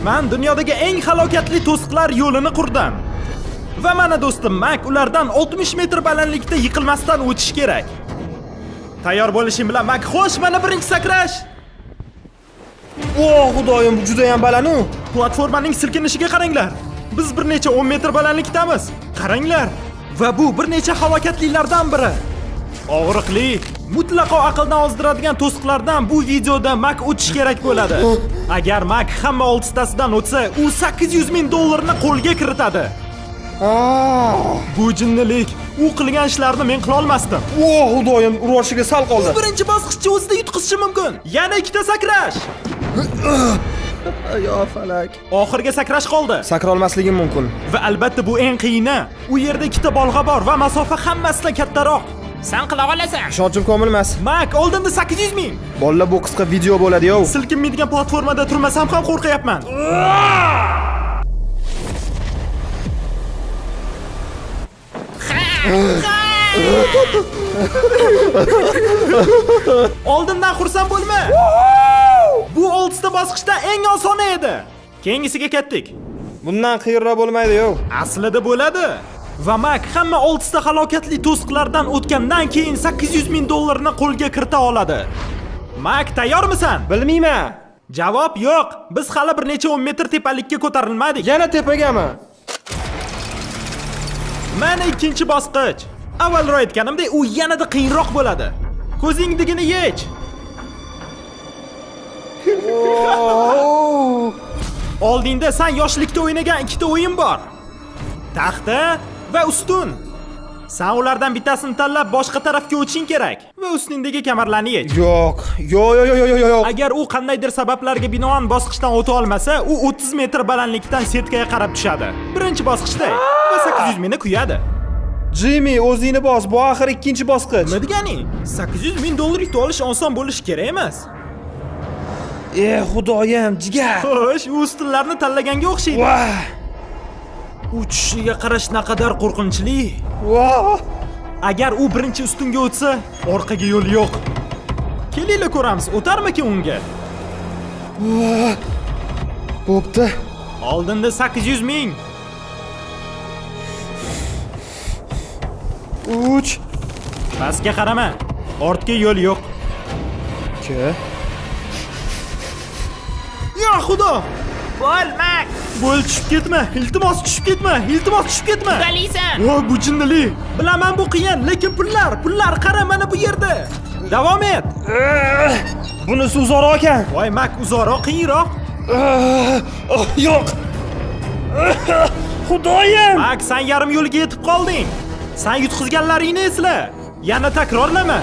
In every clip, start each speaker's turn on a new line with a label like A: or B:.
A: Men dunyodagi eng halokatli to'siqlar yo'lini qurdim. Va mana do'stim Mak ulardan 60 metr balandlikda yiqilmasdan o'tish kerak. Tayyor bo'lishing bilan Mak, xo'sh, mana birinchi sakrash.
B: O, xudoyim, bu juda ham baland-ku.
A: Platformaning silkinishiga qaranglar. Biz bir necha 10 metr balandlikdamiz. Qaranglar. Va bu bir necha halokatlilardan biri. Og'riqli, mutlaqo aqldan ozdiradigan to'siqlardan bu videoda Mak o'tish kerak bo'ladi. Agar Mak hamma 6tasidan o'tsa, u 800 ming dollarni qo'lga kiritadi. Bu jinnilik, u qilgan ishlarni men qila olmasdim.
B: O, xudoyim, uroshiga sal qoldi.
A: Birinchi bosqichda o'zida yutqizishi mumkin. Yana ikkita sakrash.
B: Yo falak.
A: Oxirgi sakrash qoldi.
B: Sakra olmasligim mumkin.
A: Va albatta bu eng qiyini. U yerda ikkita bolg'a bor va masofa hammasidan kattaroq. Sen qila olasan.
B: Ishonchim komil emas.
A: Mak, oldinda 800 ming.
B: Bolalar, bu qisqa video bo'ladi-yu.
A: Silkinmaydigan platformada turmasam ham qo'rqyapman. Oldindan xursand bo'lma. Bu 6ta bosqichda eng osoni edi. Keyingisiga ketdik.
B: Bundan qiyinroq bo'lmaydi-yu.
A: Aslida bo'ladi. Va Mak hamma 6ta halokatli to'siqlardan o'tgandan keyin 800 ming dollarni qo'lga kirita oladi. Mak, tayyormisan?
B: Bilmayman.
A: Javob yo'q. Biz hali bir necha 10 metr tepalikka ko'tarilmadik.
B: Yana tepagami?
A: Mana ikkinchi bosqich. Avvalroq aytganimdek, u yanada qiyinroq bo'ladi. Ko'zingdigini yech. Oldingda sen yoshlikda o'ynagan ikkita o'yin bor. Taxta va ustun. Sen ulardan bittasini tanlab boshqa tarafga o'tishing kerak va ustingdagi kamarlarni yech.
B: Yo'q. Yo'q.
A: Agar u qandaydir sabablarga binoan bosqichdan o'ta olmasa, u 30 metr balandlikdan setkaga qarab tushadi. Birinchi bosqichda va 800 mingni kuyadi.
B: Jimmy, o'zingni bos. Bu oxir ikkinchi bosqich.
A: Nima degani? 800 ming dollar yutib olish oson bo'lishi kerak emas.
B: Xudoyim, jigar.
A: Xo'sh, u ustunlarni tanlaganga o'xshaydi.
B: Vah!
A: Uchishiga qarash naqadar qo'rqinchli.
B: Vah!
A: Agar u birinchi ustunga o'tsa, orqaga yo'l yo'q. Kelinglar ko'ramiz, o'tarmikan unga?
B: Bo'pti.
A: Oldinda 800 ming.
B: 3
A: Pastga qarama. Ortga yo'l yo'q.
B: 2
A: Ya xudo!
C: Bo'lmak.
A: Bo'l, tushib ketma. Iltimos tushib ketma. Iltimos tushib ketma.
C: Udalaysan.
A: Voy, bu jinnili. Bilaman bu qiyin, lekin pullar qara mana bu yerda. Davom et.
B: Bunisi uzoqroq ekan.
A: Voy, Mak, uzoqroq, qiyinroq.
B: Yo'q. Xudoyim.
A: Mak, sen yarim yo'lga yetib qolding. Sen yutqizganlaringni esla. Yana takrorlama.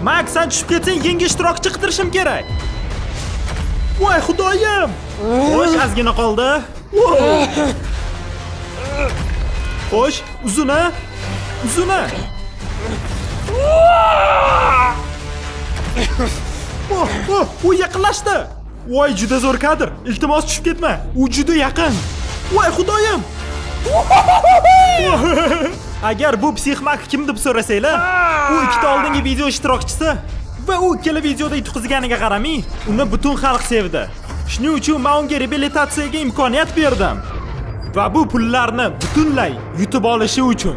A: Mak, sen tushib ketsang yangi ishtirokchi qidirishim kerak. Voy, xudoyim. Xo'sh, ozgina qoldi. Xo'sh, uzuna. U yaqinlashdi. Voy, juda zo'r kadr. Iltimos tushib ketma. U juda yaqin. Voy, xudoyim. Agar bu psixmak kim deb so'rasanglar, u ikkita oldingi video ishtirokchisi va u ikkala videoda yutqizganiga qaramay, uni butun xalq sevdi. Shuning uchun men unga reabilitatsiyaga imkoniyat berdim. Va bu pullarni butunlay yutib olishi uchun.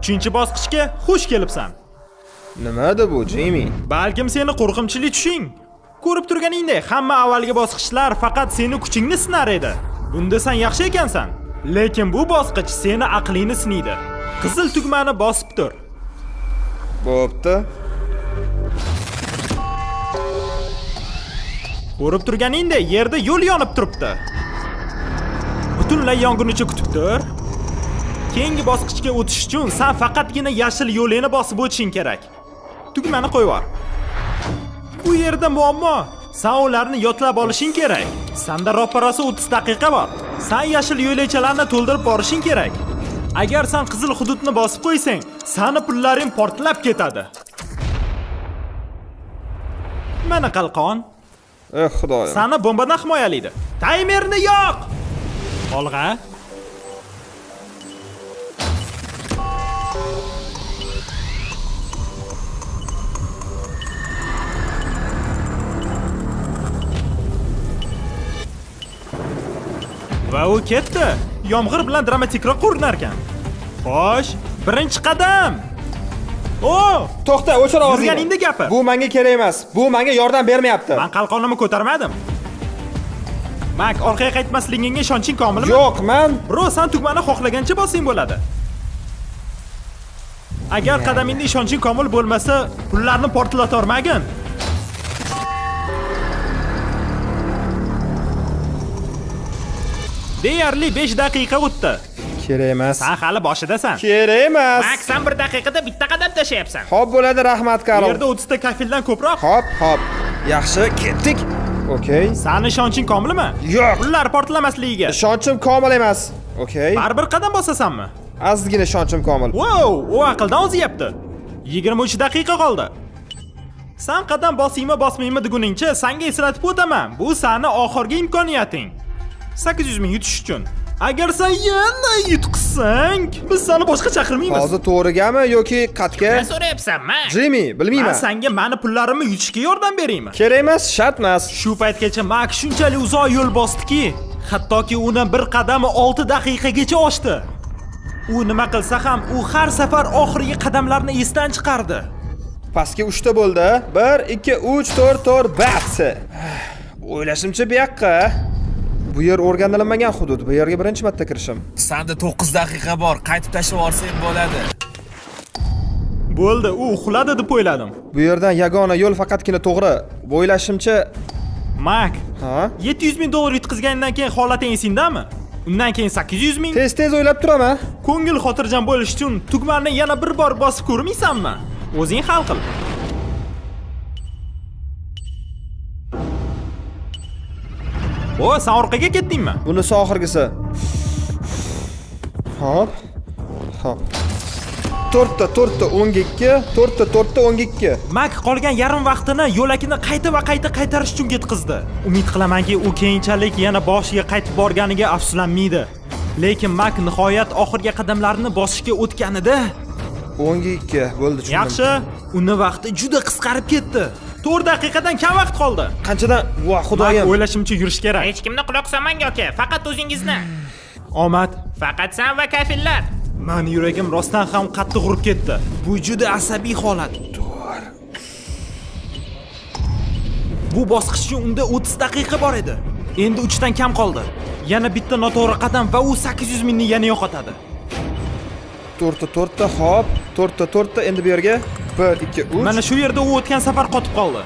A: 3-bosqichga xush kelibsan.
B: Nimada bu, Jimmy?
A: Balkim seni qo'rqimchili tushing. Ko'rib turganingdek, hamma avvalgi bosqichlar faqat seni kuchingni sinar edi. Bunda sen yaxshi ekansan. Lekin bu bosqich seni aqlingni sinaydi. Qizil tugmani bosib tur.
B: Bo'pti.
A: Ko'rib turganingdek, yerda yo'l yonib turibdi. Butunlay yongunicha kutib tur. Keyingi bosqichga o'tish uchun sen faqatgina yashil yo'lini bosib o'tishing kerak. Tugmani qo'yib yubor. Bu yerda muammo. Sen ularni yodlab olishing kerak. Senda ro'parasi 30 daqiqa bor. Sen yashil yo'lakchalarni to'ldirib borishing kerak. Agar sen qizil hududni bosib qo'ysang, seni pullaring portlab ketadi. Mana qalqon.
B: Xudoyim.
A: Seni bombadan himoyalaydi. Taymerni yoq. Olg'a. Va u ketdi. Yomg'ir bilan dramatikroq ko'rinar ekan. Xo'sh, birinchi qadam.
B: To'xta, o'chir og'zingni.
A: Yurganingda gapir.
B: Bu menga kerak emas. Bu menga yordam bermayapti.
A: Men qalqonimni ko'tarmadim. Mak, orqaga qaytmasligingga ishonching komilmi?
B: Yo'q, men
A: Bro, sen tugmani xohlagancha bossang bo'ladi. Agar qadamingda ishonching komil bo'lmasa, pullarni portlatib olmagin. Deyarli 5 daqiqa o'tdi.
B: kerak emas.
A: Sen hali boshidasan.
B: Kerak emas.
A: Mak, sen 1 daqiqada bitta qadam tashlayapsan.
B: Xo'p bo'ladi, rahmat
A: Bu
B: Karol.
A: yerda 30 ta kafildan ko'proq.
B: Hop. Yaxshi, ketdik. Okey.
A: Sani ishonching komilmi?
B: Yo'q.
A: Pullar portlamasligiga.
B: Ishonchim komil emas. Okey.
A: Baribir qadam bosasanmi?
B: Ozgina ishonchim komil.
A: Wow, u aqldan o'zyapti. 23 daqiqa qoldi. Sen qadam bosingmi, bosmaymi deguningcha senga eslatib o'taman. Bu sani oxirgi imkoniyating. 800 ming yutish uchun. Agar sen yana yutqizsang, biz seni boshqa chaqirmaymiz.
B: Hozir to'g'rigami yoki qatga?
A: Nima so'rayapsan, Mak?
B: Jimmy,
A: Men
B: bilmayman.
A: senga mani pullarimni yutishga yordam beraymi?
B: Kerak emas, shart emas.
A: Shu paytgacha Mak shunchalik uzoq yo'l bosdiki, hattoki uni bir qadami 6 daqiqagacha oshdi. U nima qilsa ham, u har safar oxirgi qadamlarni esdan chiqardi.
B: Pastga 3 ta bo'ldi. 1 2 3 4 4 bats. O'ylashimcha bu yoqqa. Bu yer o'rganilmagan hudud. Bu yerga birinchi marta kirishim.
C: Sanda 9 daqiqa bor. Qaytib tashlab olsang bo'ladi.
A: Bo'ldi, u uxladi deb o'yladim.
B: Bu yerdan yagona yo'l faqatgina to'g'ri. Bu o'ylashimcha,
A: Mak,
B: ha?
A: 700 ming dollar yutqizgandan keyin holating esingdami? Undan keyin 800 ming.
B: Tez o'ylab turaman.
A: Ko'ngil xotirjam bo'lish uchun tugmani yana bir bor bosib ko'rmaysanmi? O'zing hal qil. Sen orqaga ketdingmi?
B: Bunisi oxirgisi. Hop. 4 ta 12, 4 ta 12.
A: Mak qolgan yarim vaqtini yo'lakini qayta va qayta qaytarish uchun ketkizdi. Umid qilamanki, u keyinchalik yana boshiga qaytib borganiga afsuslanmaydi. Lekin Mak nihoyat oxirgi qadamlarini bosishga o'tganida
B: 12 bo'ldi, tushundim.
A: yaxshi, uni vaqti juda qisqarib ketdi. 4 daqiqadan kam vaqt qoldi.
B: Qanchadan? Voh,
A: Mak,
B: xudoyim.
A: o'ylashimcha yurish kerak.
D: Hech kimni quloq solmang aka, faqat o'zingizni.
A: Omad.
D: Faqat sen va kafillar.
A: Mani yuragim rostdan ham qattiq urib ketdi. Bu juda asabiy holat. Bu bosqich uchun unda 30 daqiqa bor edi. Endi 3 dan kam qoldi. Yana bitta noto'g'ri qadam va u 800 mingni yana yo'qotadi.
B: 4 ta, hop. 4 ta, endi bu yerga 1 2 3.
A: Mana shu yerda u o'tgan safar qotib qoldi.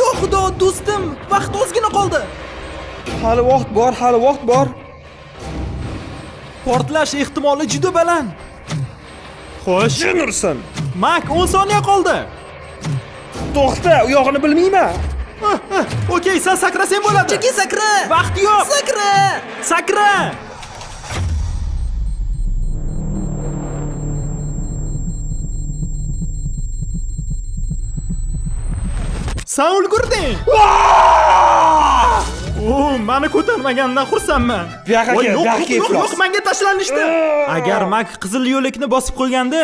A: Yo xudo, do'stim, vaqt ozgina qoldi.
B: Hali vaqt bor.
A: Portlash ehtimoli juda baland. Xo'sh,
B: Jin ursin.
A: Mak, 10 soniya qoldi.
B: To'xta, u yog'ini bilmayman.
A: Okey, sen sakrasang bo'ladi.
D: Cheki sakra.
A: Vaqt yo'q.
D: Sakra.
A: Sakra! Sen ulgurding. Meni ko'tarmaganidan xursandman.
B: Bu yoqqa
A: Voy,
B: kel, bu yoqqa kel,
A: yo'q,
B: Frost.
A: menga tashlanishdi. Agar Mak qizil yo'lakni bosib qo'yganda,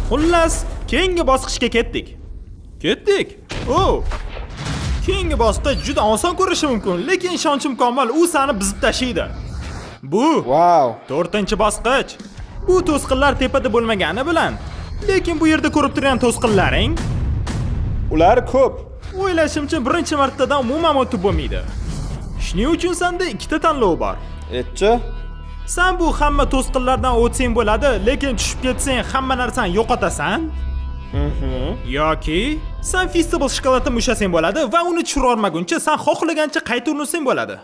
A: xullas, keyingi bosqichga ketdik. Keyingi bosqich juda oson ko'rishi mumkin, lekin ishonchim komil, u seni buzib tashlaydi. Bu
B: Wow.
A: 4-bosqich. Bu to'sqinlar tepada bo'lmagani bilan, lekin bu yerda ko'rib turgan to'sqinlaring,
B: Ular ko'p.
A: o'ylashimcha birinchi martadan umuman o'tib bo'lmaydi. Shuning uchun senda ikkita tanlov bor.
B: Etchi?
A: Sen bu hamma to'sqinlardan o'tsang bo'ladi, lekin tushib ketsang hamma narsani yo'qotasan. Yoki sen Festival shokoladini mushasang bo'ladi va uni tushira olmaguncha sen xohlagancha qayta urinsang bo'ladi.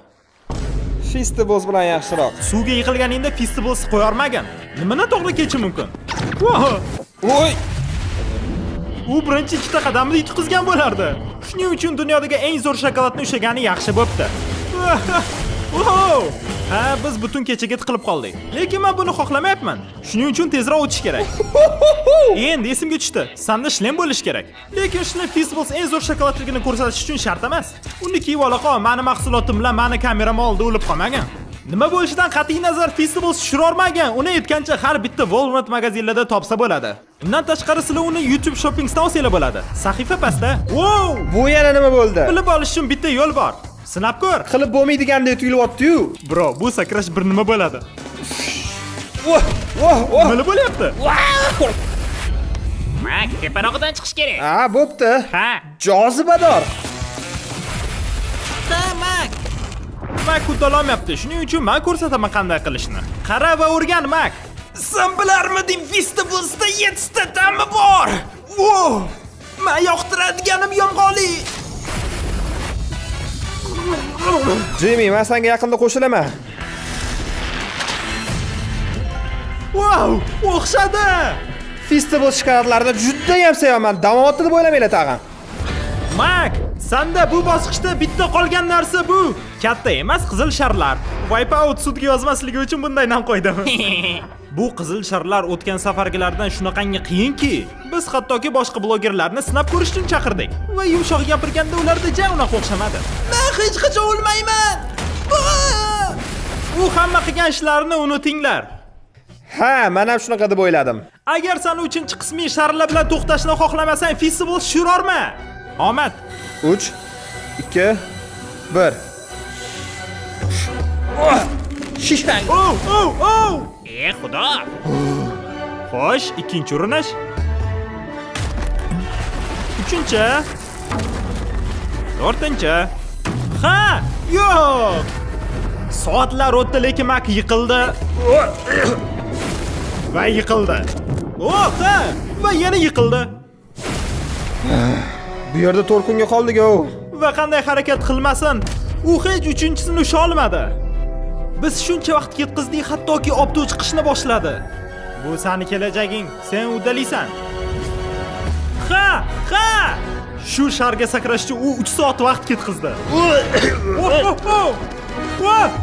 B: Festivals bilan yaxshiroq.
A: Suvga yiqilganingda Festivals qo'ya olmagan. Nimani to'g'ri kechish mumkin? Voh!
B: Voy!
A: U birinchi ikkita qadamni yutqizgan bo'lardi. Shuning uchun dunyodagi eng zo'r shokoladni ushagani yaxshi bo'pti. Wow! Ha, biz butun kechaga tiqilib qoldik. Lekin men buni xohlamayapman. Shuning uchun tezroq o'tish kerak. Endi esimga tushdi. Senda shlem bo'lish kerak. Lekin shlem Festivals eng zo'r shokoladligini ko'rsatish uchun shart emas. Uni kiyib ola qol, meni mahsulotim bilan meni kameram oldida o'lib qolmagan. Nima bo'lishidan qat'iy nazar Festivals tushira olmagan. Uni aytgancha har bitta Walmart magazinlarida topsa bo'ladi. Undan tashqari sizlar uni YouTube shoppingdan olsanglar bo'ladi. Sahifa pastda. Wow!
B: Bu yana nima bo'ldi?
A: Bilib olish uchun bitta yo'l bor. Sinab ko'r.
B: Qilib bo'lmaydigandek tuyulyapti-yu.
A: Bro, bu sakrash bir nima bo'ladi?
B: Voh, voh, voh.
A: Nima bo'lyapti?
D: Mak, teparog'idan chiqish kerak.
B: Ha, bo'pti.
D: Ha.
B: Jozibador.
D: Mak.
A: Mak uddalolmayapti. Shuning uchun men ko'rsataman qanday qilishni. Qara va o'rgan, Mak. Sen bilarmiding, Vestables'da 7 ta tammi bor. Wow! Men yoqtiradiganim yong'oqli.
B: Jimmy, men senga yaqinda qo'shilaman.
A: Wow! O'xshadi.
B: Festival shikolatlarini juda ham sevaman. Davomatni deb o'ylamanglar tag'in.
A: Mak, senda bu bosqichda bitta qolgan narsa bu. Katta emas qizil sharlar. Wipeout sudga yozmasligi uchun bunday nom qo'ydim. Bu qizil sharlar o'tgan safargilardan shunaqangi qiyinki, biz hattoki boshqa blogerlarni sinab ko'rish uchun chaqirdik. Va yumshoq gapirganda ularda ja unaqa o'xshamadi. Men hech qachon o'lmayman. U hamma qilgan ishlarini unutinglar.
B: Ha, men ham shunaqa deb o'yladim.
A: Agar sen 3-qismiy sharlar bilan to'xtashni xohlamasang, Festival shurorma. Omad.
B: 3 2 1. Shishang.
A: Oh!
D: Xudo.
A: Xo'sh, ikkinchi urinish. Uchinchi. To'rtinchi. Ha, yo'q. Soatlar o'tdi, lekin Mak yiqildi. Va yiqildi. Ha, va yana yiqildi.
B: Bu yerda to'rkunga qoldik-ku.
A: Va qanday harakat qilmasin, u hech uchinchisini usha olmadi. Biz shuncha vaqt ketkizdik, hattoki obto chiqishni boshladi. Bu seni kelajaging, sen uddalaysan. Ha! Shu sharga sakrashga u 3 soat vaqt ketkizdi.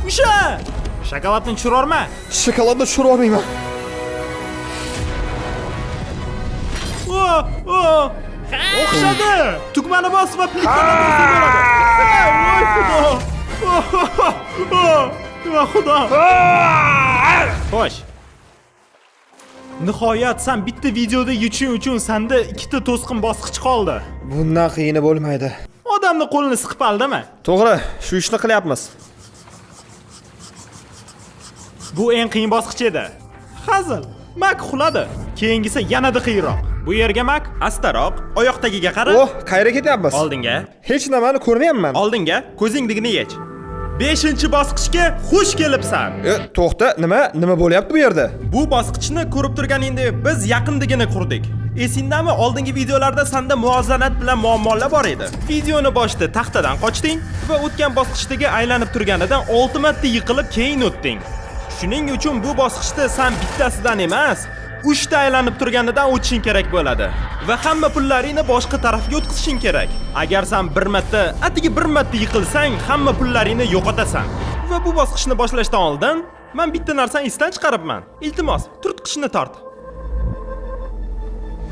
A: Usha! Shokoladni tushirorma.
B: Shokoladni tushira olmayman.
A: O'xshadi. Tugmani bos va plitkani Xudo. Xo'sh. Nihoyat sen bitta videoda yeching uchun senda ikkita to'sqin bosqich qoldi.
B: Bundan qiyini bo'lmaydi.
A: Odamni qo'lini siqib aldimi?
B: To'g'ri, shu ishni qilyapmiz.
A: Bu eng qiyin bosqich edi. Hazil. Mak uxladi. Keyingisi yanada qiyinroq. Bu yerga Mak, astaroq, oyoq tagiga qara.
B: Oh, qayerga ketyapmiz?
A: Oldinga.
B: Hech nimani ko'rmayapman.
A: Oldinga, ko'zingni yech. 5-bosqichga xush kelibsan.
B: To'xta, nima bo'lyapti bu yerda?
A: Bu bosqichni ko'rib turganingda biz yaqindigina qurdik. Esingdami, oldingi videolarda senda muvozanat bilan muammolar bor edi. Videoni boshida taxtadan qochding va o'tgan bosqichdagi aylanib turganidan 6 marta yiqilib keyin o'tding. Shuning uchun bu bosqichda sen bittasidan emas, 3 ta aylanib turganidan o'tishing kerak bo'ladi va hamma pullaringni boshqa tarafga o'tkazishing kerak. Agar sen bir marta yiqilsang, hamma pullaringni yo'qotasan. Va bu bosqichni boshlashdan oldin men bitta narsani esdan chiqaribman. Iltimos, turtqichni tort.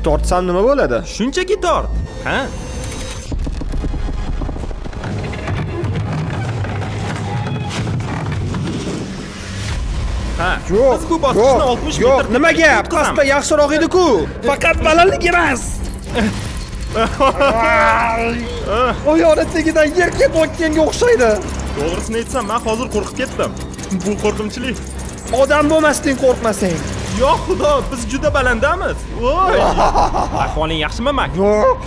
B: Tortsam nima bo'ladi?
A: Shunchaki tort. Ha?
B: Yo'q.
A: Biz bu bosqichni 60 metr.
B: Yo'q, nimaga? Pastda yaxshiroq edi-ku. Faqat balandlik emas. Oyoqni tagidan yerga botganga o'xshaydi.
A: To'g'risini aytsam, men hozir qo'rqib ketdim. Bu qo'rqinchli.
B: Odam bo'lmasdan qo'rqmasang.
A: Yo'q, xudo, biz juda balandamiz. Voy. Ahvoling yaxshimi, Mak?
B: Yo'q.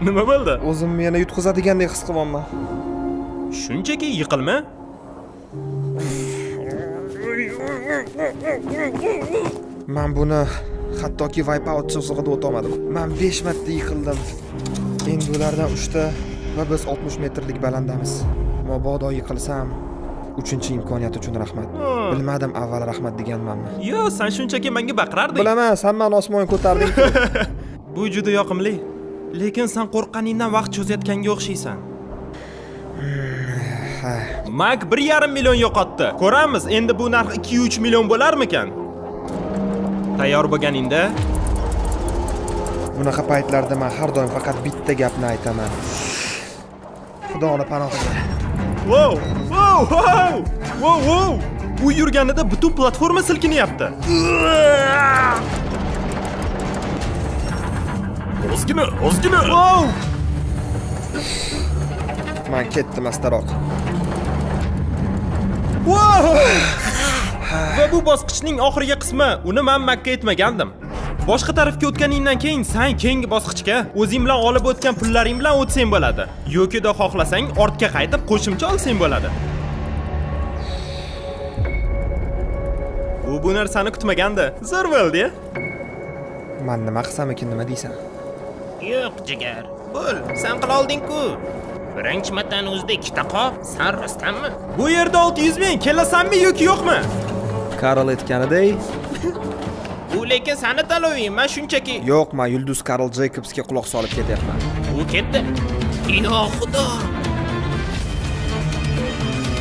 A: Nima bo'ldi?
B: O'zimni yana yutqizadigandek his qilyapman.
A: Shunchaki yiqilma.
B: Men buni hattoki Wipeout chizig'ida o'tolmadim. Men 5 marta yiqildim. Endi ulardan 3 ta va biz 60 metrlik balandamiz. Mabodo yiqilsam, 3-imkoniyat uchun rahmat. Bilmadim avval rahmat deganmanmi.
A: Yo, sen shunchaki menga baqirarding.
B: Bilaman, sen meni osmonga ko'tarding.
A: Bu juda yoqimli. Lekin sen qo'rqqaningdan vaqt cho'zayotganga o'xshaysan. Mak 1,5 million yo'qotdi. Ko'ramiz, endi bu narx 2-3 million bo'larmikan? Tayyor bo'lganingda
B: Bunaqa paytlarda men har doim faqat bitta gapni aytaman. Xudoni panohiga.
A: Wow! U yurganida butun platforma silkinyapti.
C: Ozgina, ozgina.
A: Wow!
B: Men ketdim astaroq.
A: Wow! Va bu bosqichning oxirgi qismi. Uni men Makka etmagandim. Boshqa tarafga o'tganingdan keyin sen keyingi bosqichga o'zing bilan olib o'tgan pullaring bilan o'tsang bo'ladi. Yo'kida xohlasang ortga qaytib qo'shimcha olsang bo'ladi. Bu narsani kutmagandi. Zo'r bo'ldi.
B: Men nima qilsam ekan, nima deysan?
D: Yo'q, jigar. Bo'l, sen qila olding-ku. Birinchi martaning o'zida ikkita qop, sen rostdanmi?
A: Bu yerda 600 ming kelasanmi yoki yo'qmi?
B: Karl aytganiday,
D: Bu lekin seni tanloving, men shunchaki
B: yo'q, men Yulduz Karl Jacobsga quloq solib ketyapman.
D: u ketdi. Yo xudo.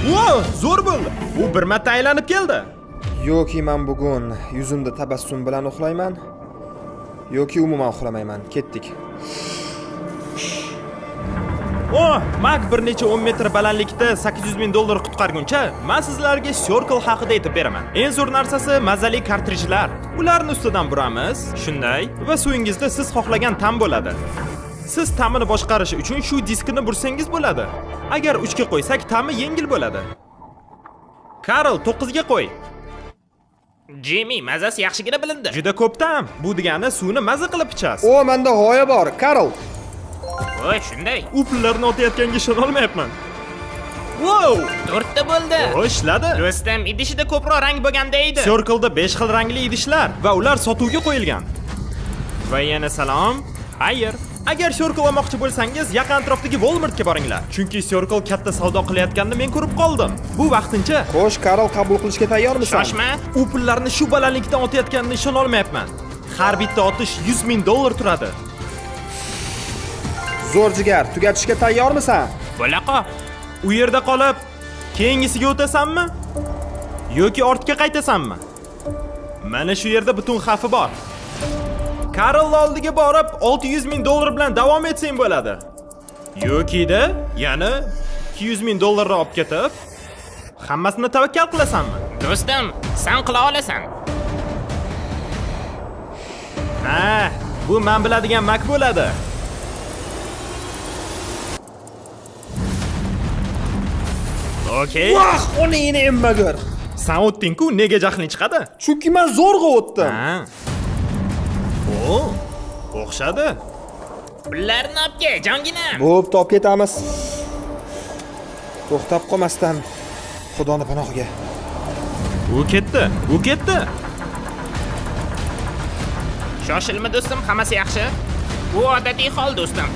A: Wow, zo'r bo'ldi. U bir marta aylanib keldi.
B: Yoki men bugun yuzimda tabassum bilan uxlayman, yoki umuman uxlamayman. Ketdik.
A: Mak bir necha 10 metr balandlikda 800 ming dollar qutqarguncha, men sizlarga Circle haqida aytib beraman. Eng zo'r narsasi mazali kartrijlar. Ularni ustidan buramiz, shunday, va suvingizda siz xohlagan tam bo'ladi. Siz tamini boshqarish uchun shu diskni bursangiz bo'ladi. Agar 3 ga qo'ysak, tami yengil bo'ladi. Karl 9 ga qo'y.
D: Jimmy, mazasi yaxshigina bilindi.
A: Juda ko'p tam. Bu degani suvni maza qilib ichasiz.
B: O, menda g'oya bor, Karl.
D: Voy, shunday.
A: U pullarni otayotganga ishona olmayapman. Wow!
D: 4 ta bo'ldi.
A: Ishladi.
D: Do'stim, idishida ko'proq rang bo'lganda edi.
A: Circle'da 5 xil rangli idishlar va ular sotuvga qo'yilgan. Va yana salom. Xayr. Agar Circle olmoqchi bo'lsangiz, yaqin atrofdagi Walmartga boringlar. Chunki Circle katta savdo qilayotganini men ko'rib qoldim. Bu vaqtincha.
B: Xo'sh, Karl, qabul qilishga tayyormisan?
D: Shoshma.
A: U pullarni shu balandlikdan otayotganini ishona olmayapman. Har bitta otish 100 ming dollar turadi.
B: Zo'r jigar, tugatishga tayyormisan?
D: Bo'laqa.
A: U yerda qolib, keyingisiga o'tasanmi? Yoki ortga qaytasanmi? Mana shu yerda butun xavfi bor. Karl oldiga borib 600 ming dollar bilan davom etsang bo'ladi. Yoki-da yana 200 ming dollarni olib ketib, hammasini tavakkal qilasanmi?
D: Do'stim, sen qila olasan.
A: Ha, bu men biladigan Mak bo'ladi. Okey.
B: Vah, uni yana emmagir.
A: Sen o'tding-ku, nega jahling chiqadi?
B: Chunki men zo'rg'a o'tdim.
A: Ha. O, o'xshadi.
D: Pullarni olib kel, jonginam.
B: Bo'p, top ketamiz. To'xtab qolmasdan Xudoni panohiga.
A: U ketdi.
D: Shoshilma do'stim, hammasi yaxshi. Bu odatiy hol do'stim.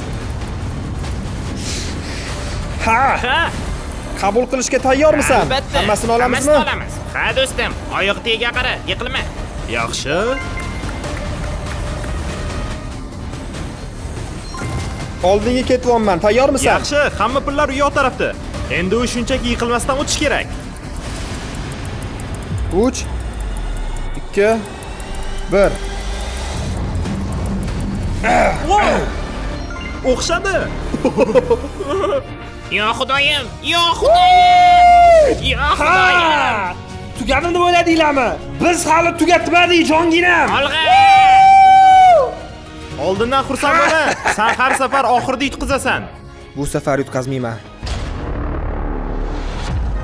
B: Ha, qabul qilishga tayyormisan?
D: Albatta.
B: Hammasini olamizmi?
D: Hammasini olamiz. Ha do'stim, oyoq tegiga qara, yiqilma.
A: Yaxshi.
B: Oldinga ketyapman. Tayyormisan?
A: Yaxshi, hamma pullar u yoq tarafda. Endi u shunchaki yiqilmasdan o'tish kerak.
B: 3 2 1.
A: O'xshadi.
D: Yo xudoyim, yo xudoyim. Yo xudoyim.
B: Tugadimi deb o'yladinglarmi? Biz hali tugatmadik, jonginam.
D: Olg'a.
A: Oldindan xursand bo'la. Sen har safar oxirida yutqizasan.
B: Bu safar yutqazmayman.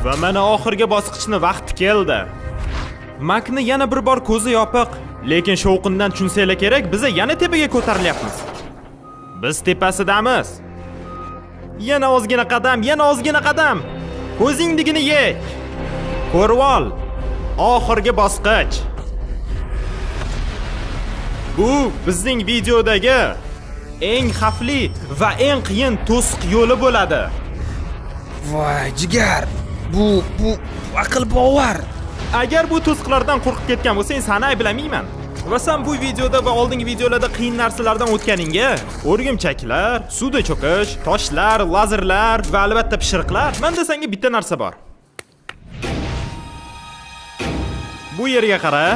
A: Va mana oxirgi bosqichni vaqti keldi. Makni yana bir bor ko'zi yopiq, lekin shovqindan tushunsalar kerak, biz yana tepaga ko'tarilyapmiz. Biz tepasidamiz. Yana ozgina qadam. Ko'zingdigini yek. Ko'rvol. Oxirgi bosqich. Bu bizning videodagi eng xavfli va eng qiyin to'siq yo'li bo'ladi.
B: Voy, jigar. Bu aql bovar.
A: Agar bu to'siqlardan qo'rqib ketgan bo'lsang, seni ayblamayman. Va sen bu videoda va oldingi videolarda qiyin narsalardan o'tganingga, o'rgimchaklar, suvda cho'kish, toshlar, lazerlar va albatta pishiriqlar, menda senga bitta narsa bor. Bu yerga qara.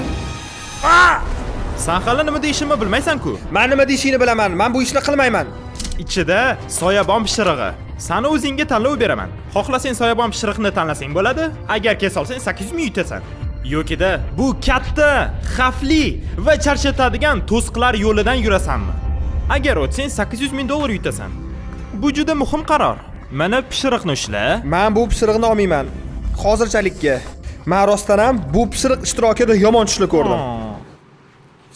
A: Sen hali nima deyishimni bilmaysan-ku.
B: Men nima deyishingni bilaman. Men bu ishni qilmayman.
A: Ichida soyabon pishirig'i. Sani o'zingga tanlov beraman. Xohlasang soyabon pishiriqni tanlasang bo'ladi. Agar kes olsang 800 ming yutasan. Yo'kida bu katta, xavfli va charchatadigan to'siqlar yo'lidan yurasanmi? Agar o'tsang $800,000 yutasan. Bu juda muhim qaror. Mana pishiriqni ushla.
B: Men bu pishiriqni olmayman. Hozirchalikka. Men rostdan ham bu pishiriq ishtirokida yomon tushlik ko'rdim.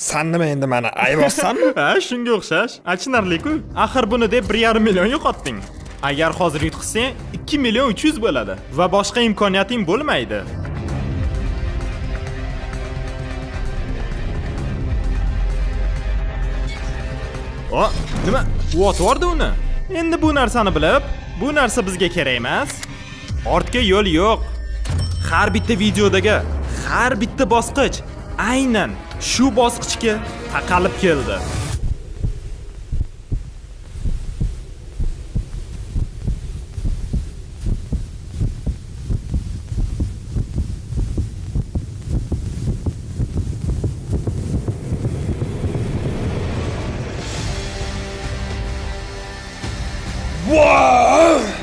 B: Sen nima endi meni aybossanmi?
A: Ha, shunga o'xshash. Achinarli-ku. Axir buni deb 1,5 million yo'qotding. Agar hozir yutqizsang 2,300,000 bo'ladi va boshqa imkoniyating bo'lmaydi. O, nima? U otvordi uni. Endi bu narsani bilib, bu narsa bizga kerak emas. Ortga yo'l yo'q. Har bitta videodagi har bitta bosqich aynan shu bosqichga taqalib keldi.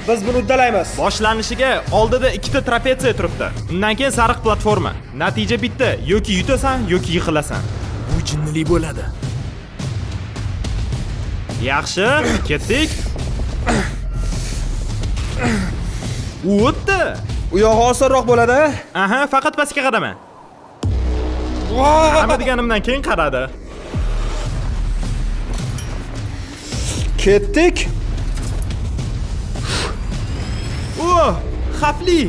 B: Biz buni uddalaymiz.
A: Boshlanishiga oldida ikkita trapetsiya turibdi. Undan keyin sariq platforma. Natija bitta, yoki yutasan, yoki yiqilasan. Bu jinnilik bo'ladi. Yaxshi, ketdik. U o'tdi.
B: U yog'i osonroq bo'ladi.
A: Aha, faqat pastga qarama. Nima deganimdan keyin qaradi.
B: Ketdik.
A: Xavfli.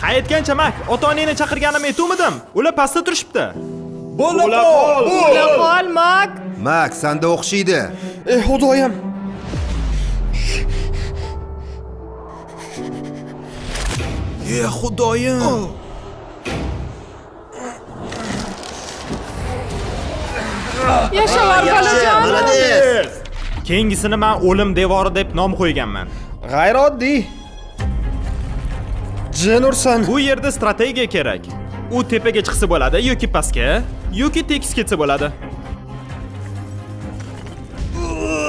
A: Hayotgancha mak, ota-onangni chaqirganimni aytuvmidim? Ular pastda turishibdi. Bo'la qol, mak.
E: Mak, sanda o'xshaydi.
B: Ey xudoyim.
A: Ey xudoyim.
F: Yashalar bolajon.
E: Молодец.
A: Keyingisini men o'lim devori deb nom qo'yganman.
B: G'ayrioddiy. Jin ursin.
A: Bu yerda strategiya kerak. U tepaga chiqsa bo'ladi yoki pastga, yoki tekis ketsa bo'ladi.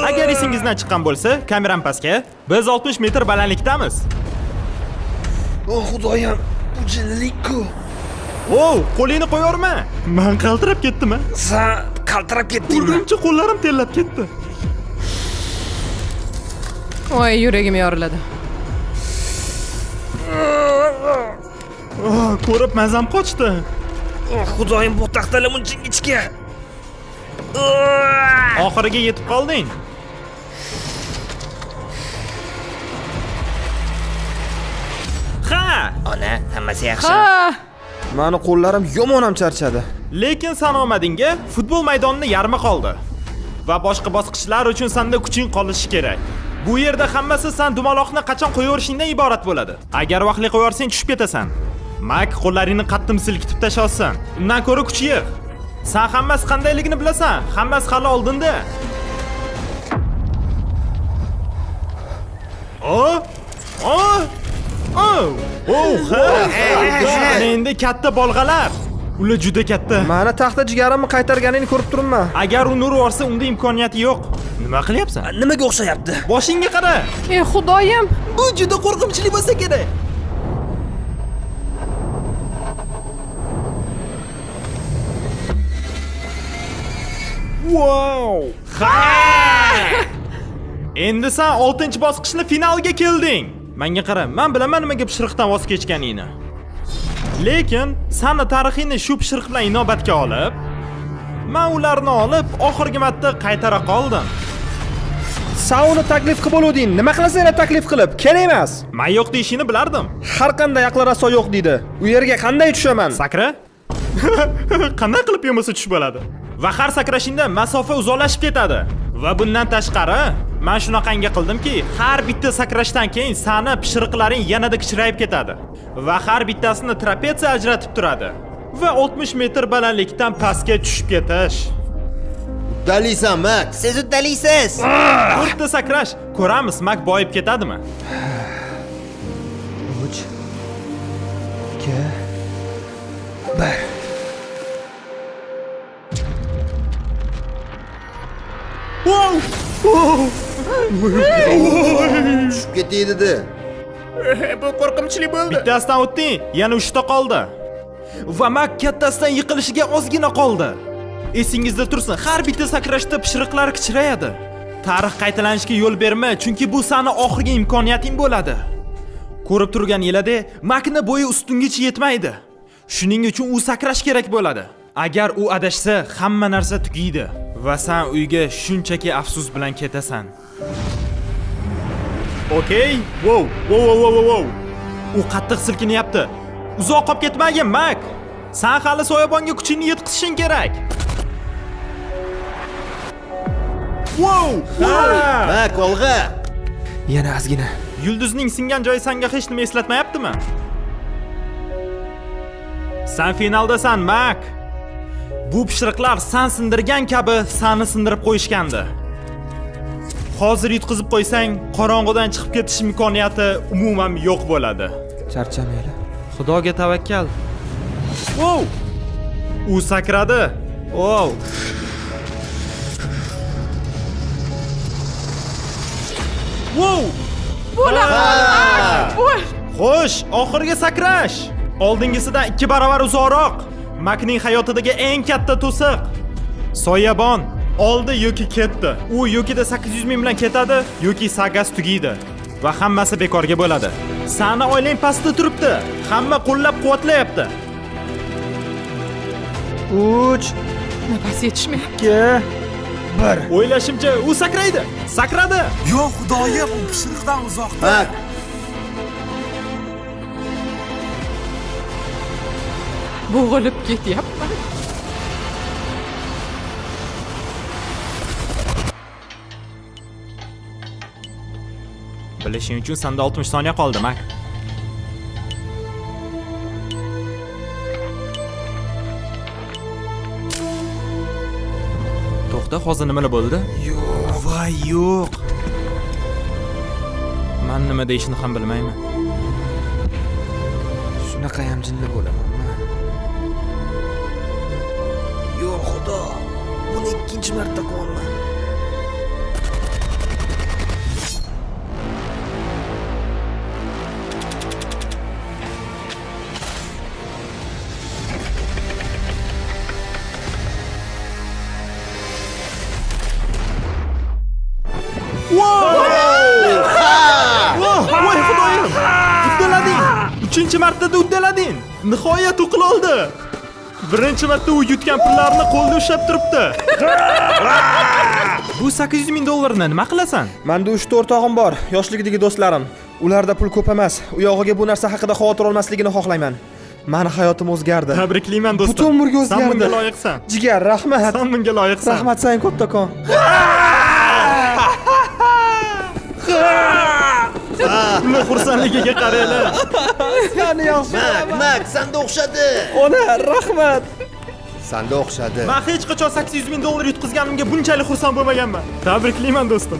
A: Agar esingizdan chiqqan bo'lsa, kameram pastga. Biz 60 metr balandlikdamiz.
B: O xudoyim, bu jinnilik-ku.
A: Qo'lingni qo'yorma. Men qaltirab ketdimi?
B: Sen qaltirab ketdingmi?
A: Urg'uncha qo'llarim terlab ketdi.
F: Voy, yuragim yoriladi.
A: Ko'rib mazam qochdi.
B: Xudoyim, bu taxtalar muncha ichga.
A: Oxiriga yetib qolding. Ha!
D: Ona, hammasi yaxshi.
F: Ha!
B: Meni qo'llarim yomon ham charchadi.
A: Lekin sanomadingga futbol maydonini yarmi qoldi. Va boshqa bosqichlar uchun senda kuching qolishi kerak. Bu yerda hammasi sen dumaloqni qachon qo'yaverishingdan iborat bo'ladi. Agar vaqtli qo'yarsang tushib ketasan. Mak qo'llaringni qattim silkitib tashlasan. Undan ko'ra kuch yig'. Sen hammasi qandayligini bilasan. Hammasi hali oldinda. Endi katta bolg'alar. Ular juda katta.
B: Meni taxta jigarimni qaytarganingni ko'rib turibman.
A: Agar u nur ursa, unda imkoniyati yo'q. Nima qilyapsan?
B: Nimaga o'xshayapti?
A: Boshingga qara.
F: Ey xudoyim.
A: Bu juda qo'rqinchli bo'lsa kerak. Wow! Endi sen 6-bosqichni finalga kelding. Menga qara, men bilaman nimaga pishiriqdan voz kechganingni. Lekin seni tarixingni shu pishiriq bilan inobatga olib, men ularni olib oxirgi marta qaytara qoldim.
B: Sen uni taklif qilib bo'luvding. Nima qilasan yana taklif qilib? Kerak emas.
A: Men yo'q deyishini bilardim.
B: Har qanday aqli raso yo'q deydi. U yerga qanday tushaman?
A: Sakra? Qanday qilib yemasa tushib bo'ladi? Va har sakrashingda masofa uzoqlashib ketadi. Va bundan tashqari, men shunaqangi qildimki, har bitta sakrashdan keyin sani pishiriqlaring yanada kichrayib ketadi. Va har bittasini trapetsiya ajratib turadi. Va 60 metr balandlikdan pastga tushib ketish.
E: Uddaliysan, Mak.
D: Siz uddaliysiz.
A: To'rtta sakrash, ko'ramiz Mak boyib ketadimi?
B: 3 2 1
E: Tushib ketay dedi.
D: Bu qo'rqinchli bo'ldi.
A: Bittasidan o'tding, yana 3 ta qoldi. Va Mak kattasidan yiqilishiga ozgina qoldi. Esingizda tursin, har bitta sakrashda pishiriqlar kichrayadi. Tarix qaytalanishiga yo'l berma, chunki bu sani oxirgi imkoniyating bo'ladi. Ko'rib turgan yilada Makni bo'yi ustungacha yetmaydi. Shuning uchun u sakrash kerak bo'ladi. Agar u adashsa, hamma narsa tugaydi va sen uyga shunchaki afsus bilan ketasan. Okey? Wow. U qattiq silkinyapti. Uzoq qolib ketmagin, Mak. Sen hali soyabonga kuchingni yetkazishing kerak. Wow!
E: Mak, olg'a.
B: Yana ozgina.
A: Yulduzning singan joyi senga hech nima eslatmayaptimi? Sen finaldasan, Mak. Bu pishiriqlar sen sindirgan kabi seni sindirib qo'yishgandi. Hozir yutqizib qo'ysang, qorong'udan chiqib ketish imkoniyati umuman yo'q bo'ladi.
B: Charchamayli.
A: Xudoga tavakkal. Wow! U sakradi. Wow! Wow! Xo'sh, oxirgi sakrash. Oldingisidan 2 barobar uzoqroq. Makning hayotidagi eng katta to'siq. Soyabon oldi yoki ketdi. U yokida 800 ming bilan ketadi, yoki sagas tugaydi va hammasi bekorga bo'ladi. Sani oilang pastda turibdi. Hamma qo'llab-quvvatlayapti.
B: 3,
F: Nafas yetishmayapti.
B: 2, 1.
A: O'ylashimcha, u sakraydi. Sakradi.
C: Yo'q, xudoyim, u pishiriqdan uzoqda.
E: Mak,
F: Bo'g'ilib ketyapman.
A: Bilishing uchun senda 60 soniya qoldi, Mak. To'xta, hozir nima bo'ldi? Yo'q, voy yo'q. Men nima deyishni ham bilmayman.
B: Shunaqa ham jinni bo'lamanmi? Yo'q, xudo. Buni ikkinchi marta qilaman.
A: Voy xudoyim! Uddalading! 3-martada uddalading! Nihoyat u qila oldi. Birinchi marta u yutgan pullarini qo'lda ushlab turibdi. Bu 800 ming dollarni nima qilasan?
B: Menda 3 o'rtog'im bor, yoshligidagi do'stlarim. Ularda pul ko'p emas. U yog'iga bu narsa haqida xavotir olmasligini xohlayman. Meni hayotim o'zgardi.
A: Tabriklayman do'stim.
B: Butun umrga o'zgardi.
A: Sen bunga loyiqsan.
B: Jigar, rahmat.
A: Sen bunga loyiqsan.
B: Rahmat sen kattakon.
A: Uni xursandligiga qaraylar.
B: Seni yaxshi.
E: Mak, senda o'xshadi.
B: Ona, rahmat.
E: Senda o'xshadi.
A: Men hech qachon 800 ming dollar yutqizganimga bunchalik xursand bo'lmaganman. Tabriklayman do'stim.